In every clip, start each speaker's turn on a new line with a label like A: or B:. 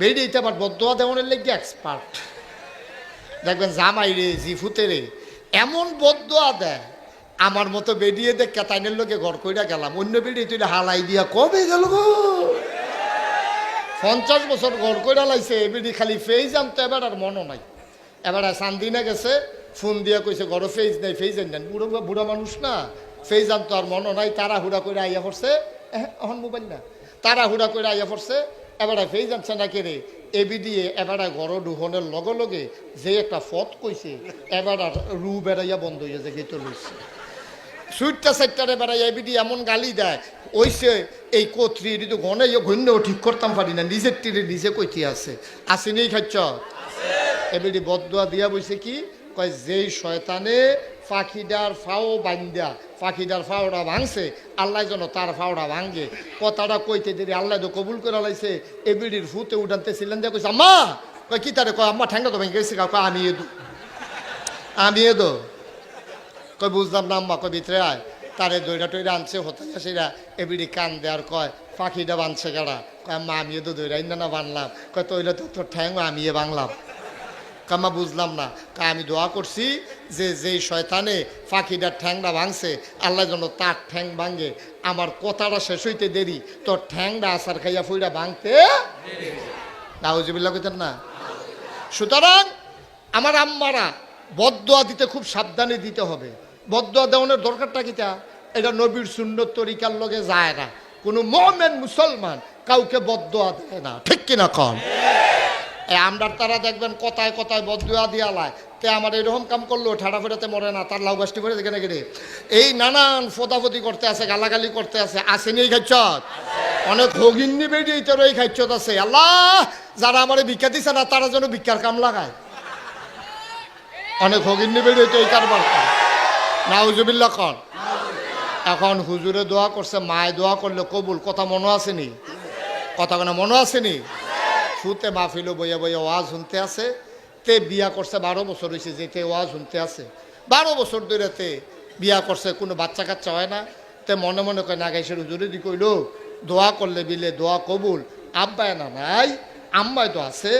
A: বেডি এটা আবার বদোয়া দেওয়ানের লেগে এক্সপার্ট। দেখবেন জামাই রে জিফুতে রে এমন বদোয়া দেয়, আমার মতো বেরিয়ে দেখ কেতাইনের লোকে ঘর কইরা গেলাম, অন্য বেরিয়ে তুই হালাই দিয়া কবে গেল গো 50 বছর ঘর কইরা লাইছে বেরি খালি ফেজ আনতো, এবার আর মনও নাই। এবার সান্দিনা গেছে ফোন দিয়া কইছে ঘরে ফেজ নাই, ফেজ আন বুড়ো বুড়া মানুষ না, ফেজ আনতো আর মনও নাই। তারা হুড়া করে আইয়া পড়ছে, এখন মোবাইল না, তারা হুড়া করে আইয়া পড়ছে। এবার ফেজ আনছে না কে রে এবি দিয়ে, এবার ঘর ঢুকনের লগে লগে যে একটা ফত কইছে, এবার আর রু বেড়াইয়া বন্ধ হইয়া যে গেতে লইছে। সুইটটা সাইটটারে বেড়াইয়া এবিডি এমন গালি দেয়, ওইসে এই কোথরি এটি তো গনে ঘন্যও ঠিক করতাম পারি না, নিজের তীরে নিজে কইতে আছে আসেনি খাচ্ছ। এবিডি বদদোয়া দিয়া বইছে কি কয়, যেই শয়তানে পাখিটার ফাও বান্ধা পাখিটার ফাওড়া ভাঙছে, আল্লাহ যেন তার ফাওড়া ভাঙে। কথাটা কইতে দেরি আল্লাহ তো কবুল করে লাইছে। এবিডির ফুতে উঠানতেছিলেন দিয়ে কইছে আম্মা, কয় কি তারে কয় আম্মা ঠ্যাংটা তো ভেঙে গেছে, আমি এদো আমি এদো কই বুঝলাম না আম্মা, কয় ভিতরে আয়। তারে দইরা টইরা আনছে হতে সেরা এবিডি কান দেয়ার কয় পাখিটা বানছে গাড়া, কয় আম্মা আমিও তো দইরা না বানলাম, কয় তৈলে তো তোর ঠ্যাং আমিয়ে বাংলাম। কাম্মা বুঝলাম না, কয় আমি দোয়া করছি যে যেই শয়তানে পাখিটার ঠ্যাংটা ভাঙছে আল্লাহ যেন তার ঠ্যাং ভাঙে। আমার কথাটা শেষ হইতে দেরি, তোর ঠ্যাংটা আসার খাইয়া ফুইরা ভাঙতে নাউজুবিল্লাহ কইতেন না। সুতরাং আমার আম্মারা বদদোয়া দিতে খুব সাবধানে দিতে হবে। বদদোয়া দেওয়ানোর দরকারটা কিটা, এটা নবীর সুন্নত তরিকার লগে যায় না। কোনো মুমিন মুসলমান কাউকে বদদোয়া দেয় না, ঠিক কিনা কন? আমরার তারা দেখবেন কথায় কথায় বদদোয়া দিয়া লায়, তে আমার এরকম কাম করলো ঠাড়া ফেরাতে মরে না, তার লাউ গাছটি করে দেখে নাকি রে এই নানান ফোদাফতি করতে আছে, গালাগালি করতে আছে, আসেনি এই খাইছত অনেক হগিন্নি বেরিয়ে তোর এই খাইছত আছে। আল্লাহ যারা আমার ভিক্ষা দিছে না তারা যেন ভিক্ষার কাম লাগায়, অনেক হগিন্নি বেরিয়ে তো এই কারবার নাউজুবিল্লাহ কন। এখন হুজুরে দোয়া করছে, মায়ে দোয়া করলে কবুল, কথা মনে আসেনি? কথা কেন মনে আসেনি? ফুতে মাহফিলও বইয়া বইয়া ওয়াজ শুনতে আছে। তে বিয়া করছে 12 বছর হয়েছে, যেতে ওয়াজ শুনতে আছে 12 বছর ধরে তে বিয়া করছে, কোনো বাচ্চা কাচ্চা হয় না। তে মনে মনে কয় না গাইছে হুজুরে দি কইল দোয়া করলে বিলে দোয়া কবুল, আব্বায় না নাই আম্মায় তো আছে।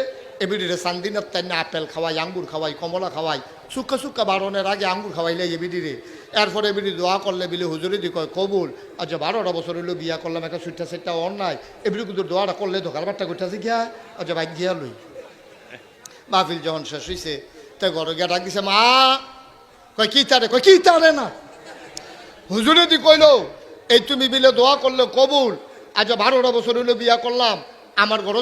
A: এবিডিরে সান্দিনার তাই না আপেল খাওয়াই, আঙ্গুর খাওয়াই, কমলা খাওয়াই, সুক্কা সুক্কা বারণের আগে আঙ্গুর খাওয়াইলে এবিডিরে। এরপরে এবিডি দোয়া করলে বিলে হুজুরে দি কয় কবুল। আচ্ছা 12টা বছর হইলো বিয়া করলাম, একটা সুইটটা সেটটা অন্যায়, এবিডি কিন্তু দোয়াটা করলে ধোকার বাট্টা করতেছে গিয়া। আচ্ছা বাইক গিয়া লই মাহফিল যখন শেষ হয়েছে তাই ঘরে গিয়া ডাক দিছে, মা কয় কি তারে, কয় কি তারে না। হুজুরে দি কইল এই তুমি বিলে দোয়া করলে কবুল, আচ্ছা 12টা বছর হইলো বিয়া করলাম, আমার ঘরে